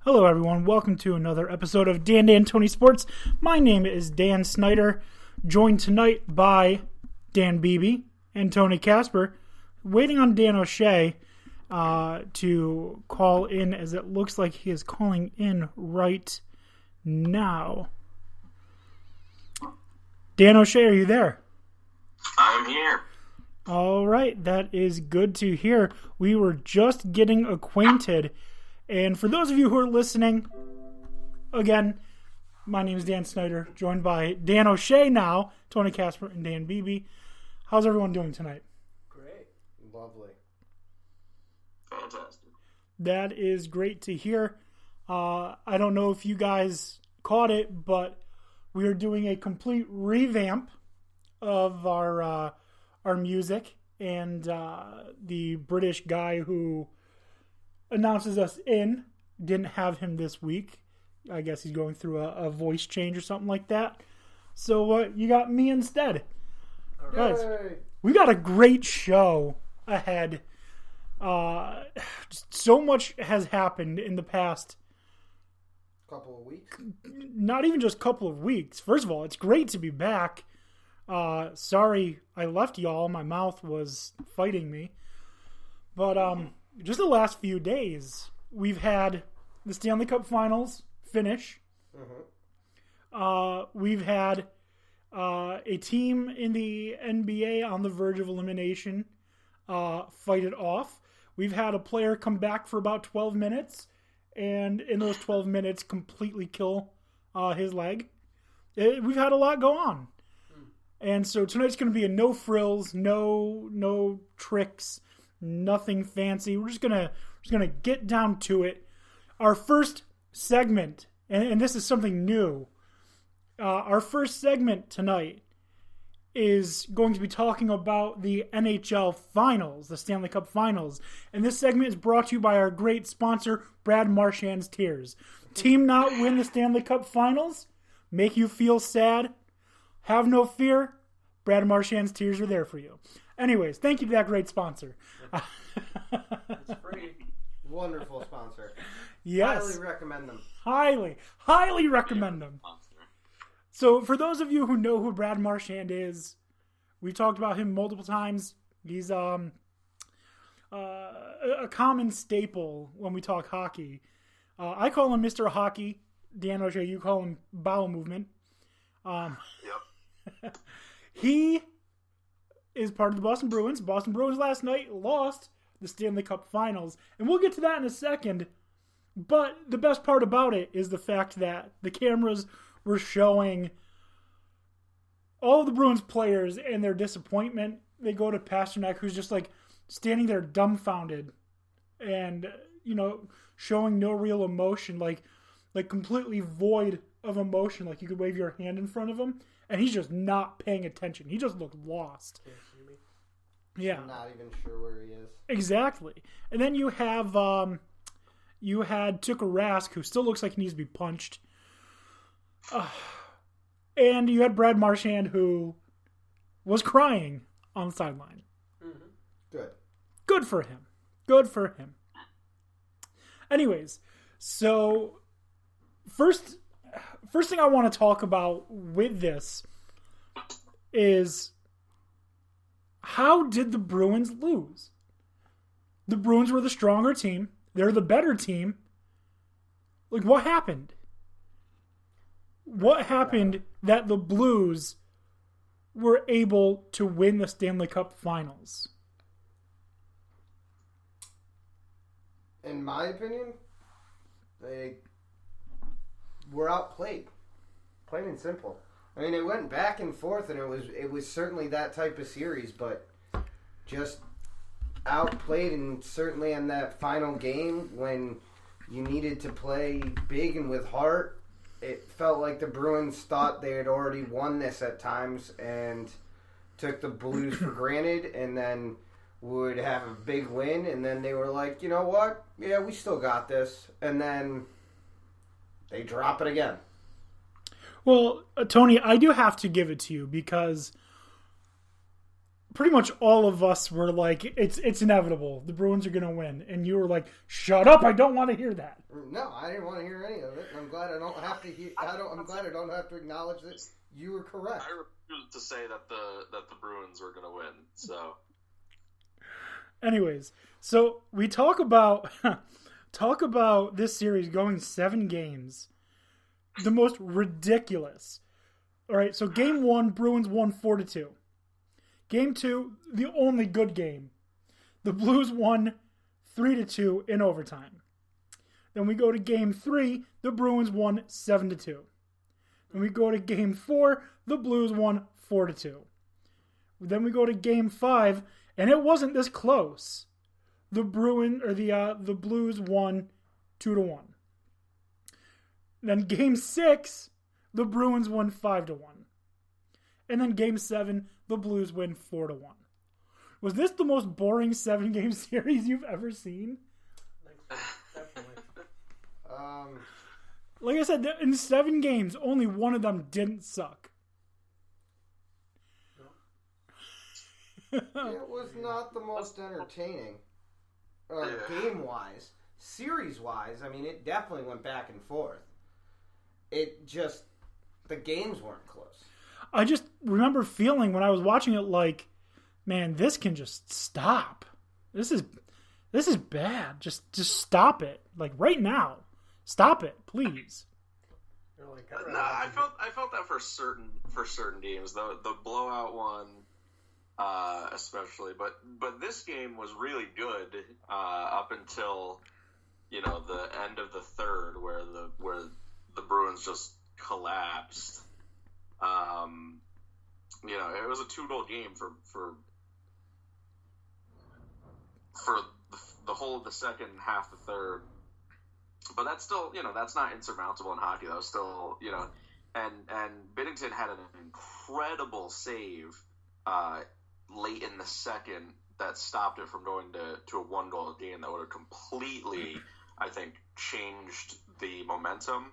Hello, everyone. Welcome to another episode of Dan Tony Sports. My name is Dan Snyder, joined tonight by Dan Beebe and Tony Casper. Waiting on Dan O'Shea to call in, as it looks like he is calling in right now. Dan O'Shea, are you there? I'm here. All right, that is good to hear. We were just getting acquainted. And for those of you who are listening, again, my name is Dan Snyder, joined by Dan O'Shea now, Tony Casper, and Dan Beebe. How's everyone doing tonight? Great. Lovely. Fantastic. That is great to hear. I don't know if you guys caught it, but we are doing a complete revamp of our music, and the British guy who announces us in didn't have him this week. I guess he's going through a voice change or something like that. So you got me instead. Guys, we got a great show ahead. So much has happened in the past couple of weeks. Not even just couple of weeks. First of all, it's great to be back. Sorry I left y'all. My mouth was fighting me. But just the last few days, we've had the Stanley Cup Finals finish. We've had a team in the NBA on the verge of elimination fight it off. We've had a player come back for about 12 minutes, and in those 12 minutes, completely kill his leg. We've had a lot go on. And so tonight's going to be a no frills, no tricks, nothing fancy. We're just gonna get down to it. Our first segment, and this is something new. Our first segment tonight is going to be talking about the NHL Finals, the Stanley Cup Finals. And this segment is brought to you by our great sponsor, Brad Marchand's Tears. Team not win the Stanley Cup Finals? Make you feel sad? Have no fear. Brad Marchand's Tears are there for you. Anyways, thank you to that great sponsor. It's free. Wonderful sponsor. Yes. Highly recommend them. Highly recommend them. So for those of you who know who Brad Marchand is, we've talked about him multiple times. He's a common staple when we talk hockey. I call him Mr. Hockey. Dan O'Shea, you call him Bowel Movement. Yep. He is part of the Boston Bruins. Boston Bruins last night lost the Stanley Cup Finals. And we'll get to that in a second. But the best part about it is the fact that the cameras were showing all of the Bruins players and their disappointment. They go to Pasternak, who's just like standing there dumbfounded and, showing no real emotion, like completely void of emotion. Like you could wave your hand in front of him and he's just not paying attention. He just looked lost. Yeah. I'm not even sure where he is. Exactly. And then you had Tuukka Rask, who still looks like he needs to be punched. And you had Brad Marchand, who was crying on the sideline. Good. Good for him. Good for him. Anyways, so first thing I want to talk about with this is, how did the Bruins lose? The Bruins were the stronger team. They're the better team. Like, what happened? What happened that the Blues were able to win the Stanley Cup Finals? In my opinion, they were outplayed. Plain and simple. I mean, it went back and forth, and it was certainly that type of series, but just outplayed, and certainly in that final game when you needed to play big and with heart, it felt like the Bruins thought they had already won this at times and took the Blues for granted, and then would have a big win, and then they were like, you know what? Yeah, we still got this. And then they drop it again. Well, Tony, I do have to give it to you because pretty much all of us were like, it's inevitable. The Bruins are going to win. And you were like, shut up. I don't want to hear that. No, I didn't want to hear any of it. I'm glad I don't have to hear. I'm glad I don't have to acknowledge that you were correct. I refused to say that the Bruins were going to win. So, anyways, so we talk about this series going 7 games. The most ridiculous. All right, so game 1, Bruins won 4-2. Game 2, the only good game. The Blues won 3-2 in overtime. Then we go to game 3, the Bruins won 7-2. Then we go to game 4, the Blues won 4-2. Then we go to game 5, and it wasn't this close. The Blues won 2-1. Then game 6, the Bruins won 5-1. And then game 7, the Blues win 4-1. Was this the most boring 7-game series you've ever seen? Definitely. Like I said, in 7 games, only one of them didn't suck. It was not the most entertaining. Game-wise. Series-wise, I mean, it definitely went back and forth. It just... The games weren't close. I just remember feeling when I was watching it like, man, this can just stop. This is bad. Just stop it. Like right now. Stop it, please. You're like, no, I felt that for certain games. The blowout one, especially, but this game was really good up until the end of the third, where the Bruins just collapsed. It was a 2-goal game for the whole of the second half, the third. But that's still, that's not insurmountable in hockey. That was still, and Binnington had an incredible save late in the second that stopped it from going to a 1-goal game that would have completely, I think, changed the momentum.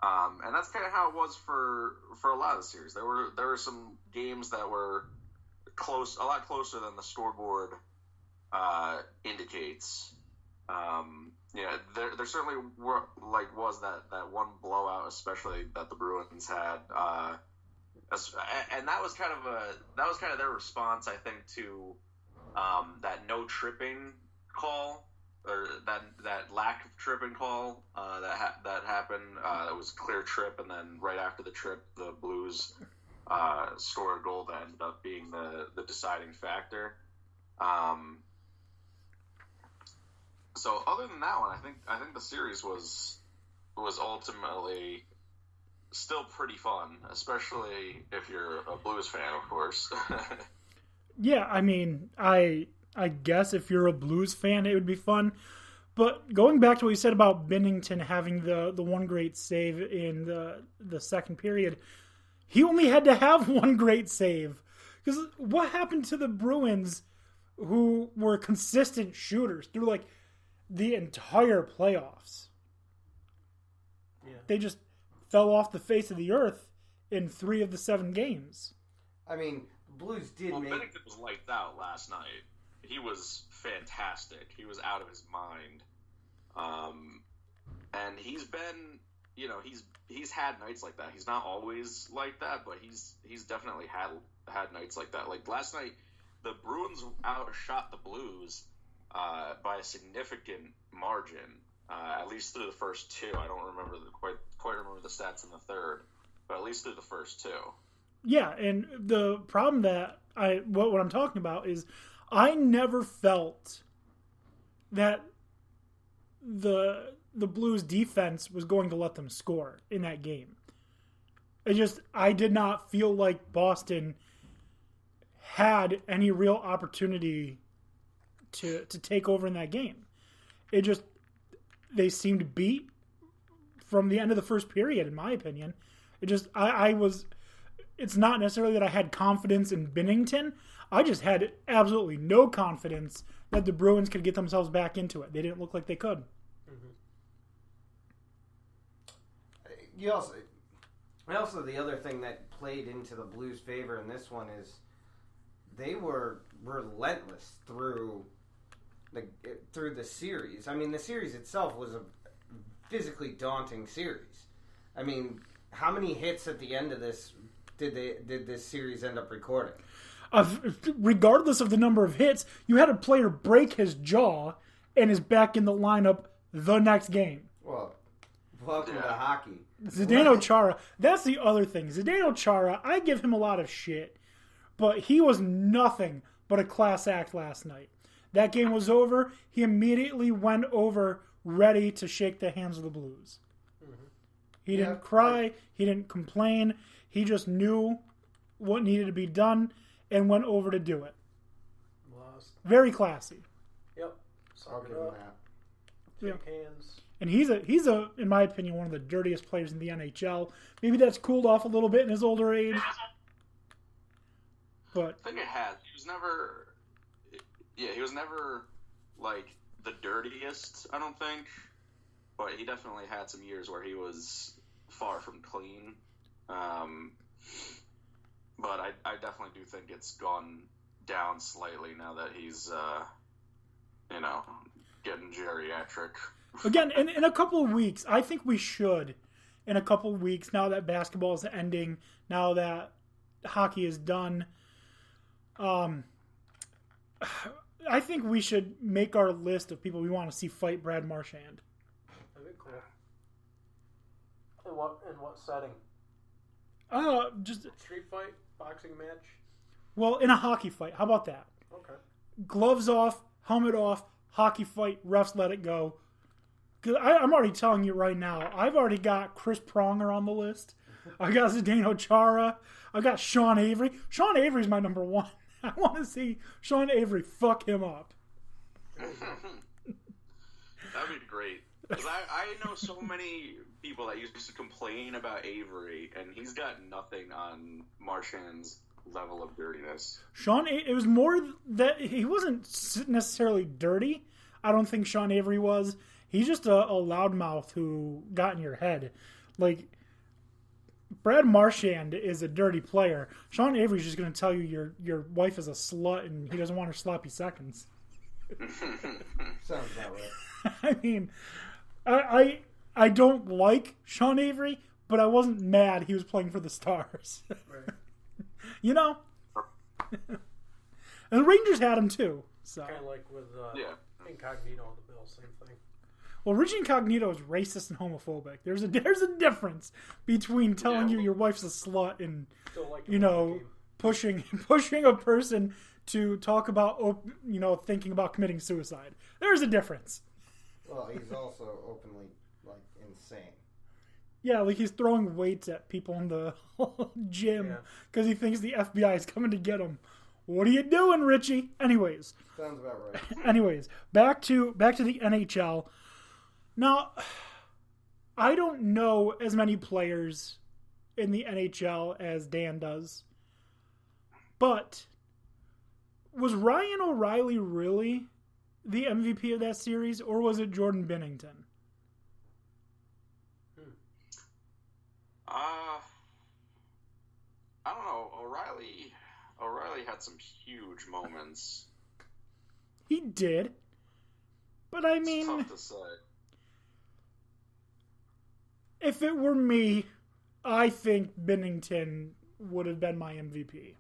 And that's kind of how it was for a lot of the series. There were some games that were close, a lot closer than the scoreboard indicates. There certainly was that one blowout, especially that the Bruins had, and that was kind of their response, I think, to that no tripping call. Or that lack of tripping call that happened. That was clear trip, and then right after the trip, the Blues scored a goal that ended up being the deciding factor. So other than that one, I think the series was ultimately still pretty fun, especially if you're a Blues fan, of course. Yeah, I mean, I guess if you're a Blues fan, it would be fun. But going back to what you said about Binnington having the one great save in the second period, he only had to have one great save. Because what happened to the Bruins, who were consistent shooters through like the entire playoffs? Yeah. They just fell off the face of the earth in 3 of the 7 games. I mean, Blues did make... Binnington was lights out last night. He was fantastic. He was out of his mind. And he's been, he's had nights like that. He's not always like that, but he's definitely had nights like that. Like last night, the Bruins outshot the Blues by a significant margin, at least through the first 2. I don't remember quite remember the stats in the third, but at least through the first 2. Yeah, and the problem that what I'm talking about is I never felt that the Blues defense was going to let them score in that game. I did not feel like Boston had any real opportunity to take over in that game. They seemed beat from the end of the first period, in my opinion. It's not necessarily that I had confidence in Binnington. I just had absolutely no confidence that the Bruins could get themselves back into it. They didn't look like they could. Also, the other thing that played into the Blues' favor in this one is they were relentless through the series. I mean, the series itself was a physically daunting series. I mean, how many hits at the end of this did this series end up recording? Regardless of the number of hits, you had a player break his jaw and is back in the lineup the next game. Well, welcome to hockey. Zdeno Chara, that's the other thing. Zdeno Chara, I give him a lot of shit, but he was nothing but a class act last night. That game was over. He immediately went over ready to shake the hands of the Blues. Mm-hmm. He didn't cry. He didn't complain. He just knew what needed to be done and went over to do it. Lost. Very classy. Yep. I'll give him that. Shake hands. And he's a, in my opinion, one of the dirtiest players in the NHL. Maybe that's cooled off a little bit in his older age. But I think it has. He was never like the dirtiest, I don't think. But he definitely had some years where he was far from clean. But I definitely do think it's gone down slightly now that he's, getting geriatric. Again, in a couple of weeks, I think we should, in a couple of weeks, now that basketball is ending, now that hockey is done, I think we should make our list of people we want to see fight Brad Marchand. That'd be cool. In what setting? Just street fight, boxing match. Well, in a hockey fight. How about that? Okay. Gloves off, helmet off, hockey fight. Refs let it go. Because I'm already telling you right now, I've already got Chris Pronger on the list. I got Zdeno Chara. I got Sean Avery. Sean Avery's my number one. I want to see Sean Avery fuck him up. That'd be great. Because I know so many people that used to complain about Avery, and he's got nothing on Marchand's level of dirtiness. It was more that he wasn't necessarily dirty. I don't think Sean Avery was. He's just a loudmouth who got in your head. Like, Brad Marchand is a dirty player. Sean Avery's just going to tell you your wife is a slut and he doesn't want her sloppy seconds. Sounds about right. I mean, I don't like Sean Avery, but I wasn't mad he was playing for the Stars. Right. You know? And the Rangers had him too. So. Kind of like with Incognito on the Bills, same thing. Well, Rich Incognito is racist and homophobic. There's a difference between telling you your wife's a slut and pushing a person to talk about thinking about committing suicide. There's a difference. Well, he's also openly insane. Yeah, like he's throwing weights at people in the gym because he thinks the FBI is coming to get him. What are you doing, Richie? Anyways. Sounds about right. Anyways, back to the NHL. Now, I don't know as many players in the NHL as Dan does, but was Ryan O'Reilly really the MVP of that series, or was it Jordan Binnington? I don't know. O'Reilly had some huge moments. He did, but I mean, it's tough to say. If it were me, I think Binnington would have been my MVP.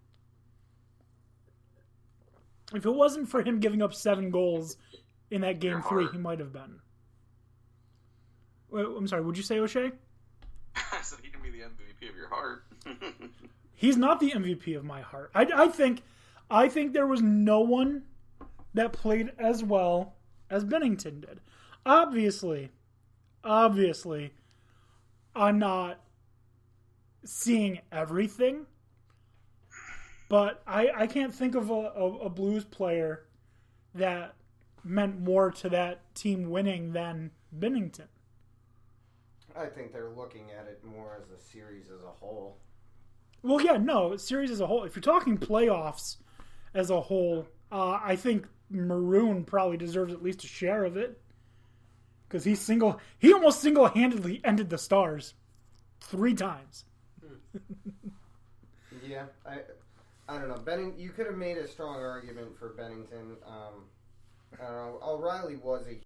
If it wasn't for him giving up 7 goals in that game 3, he might have been. I'm sorry, would you say O'Shea? I said he can be the MVP of your heart. He's not the MVP of my heart. I think there was no one that played as well as Binnington did. Obviously, I'm not seeing everything, but I can't think of a Blues player that meant more to that team winning than Binnington. I think they're looking at it more as a series as a whole. Well, yeah, no, series as a whole. If you're talking playoffs as a whole, I think Maroon probably deserves at least a share of it. Because he almost single-handedly ended the Stars 3 times. Yeah, I don't know. You could have made a strong argument for Bennington. I don't know. O'Reilly was a